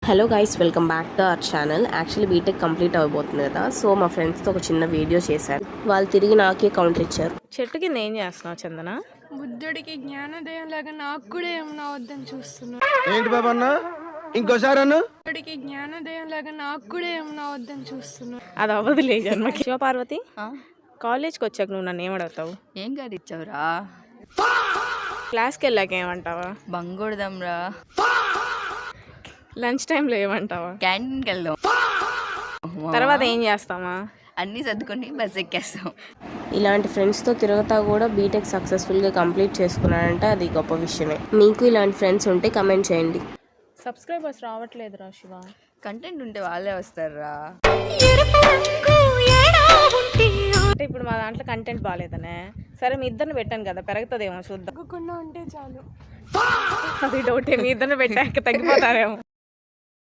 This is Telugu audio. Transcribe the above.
Hello guys, welcome back to our channel. Actually BTech complete అవ్వబోతుంది కదా, సో మా ఫ్రెండ్స్తో ఒక చిన్న వీడియో చేశారు. వాళ్ళు తిరిగి నాకే కౌంటర్ ఇచ్చారు. చెట్టు కింద ఏం చేస్తున్నావు చందన? బుద్ధుడికి జ్ఞానోదయం లాగా నాకు కూడా ఏమన్నా వద్దని చూస్తున్నా. ఏంటి బాబా అన్న ఇంకోసారి అన్న బుద్ధుడికి జ్ఞానోదయం లాగా నాకు కూడా ఏమన్నా వద్దని చూస్తున్నా. అది అవ్వదులే జన్మకి. శివపార్వతి, కాలేజ్కి వచ్చాక నువ్వు నన్ను ఏమడవుతావు? ఏం గారు ఇచ్చావురా? క్లాస్కి వెళ్ళాక ఏమంటావా? బంగొడదాంరా. లంచ్ టైంలో ఏమంటావా? క్యాంటీన్కి వెళ్దాం. తర్వాత ఏం చేస్తామా? అన్నీ సర్దుకొని బస్ ఎక్కేస్తాం. ఇలాంటి ఫ్రెండ్స్తో తిరుగుతా కూడా బీటెక్ సక్సెస్ఫుల్గా కంప్లీట్ చేసుకున్నాడంటే అది గొప్ప విషయమే. మీకు ఇలాంటి ఫ్రెండ్స్ ఉంటే కమెంట్ చేయండి. సబ్స్క్రైబర్స్ రావట్లేదురా శివ. కంటెంట్ ఉంటే వాళ్ళే వస్తారా? అంటే ఇప్పుడు మా దాంట్లో కంటెంట్ బాగాలేదనే. సరే, మీ ఇద్దరిని పెట్టాను కదా, పెరుగుతుందేమో చూద్దాం. తగ్గకుండా ఉంటే చాలు. అది డౌటే, మీ ఇద్దరిని పెట్టాక తగ్గిపోతారేమో.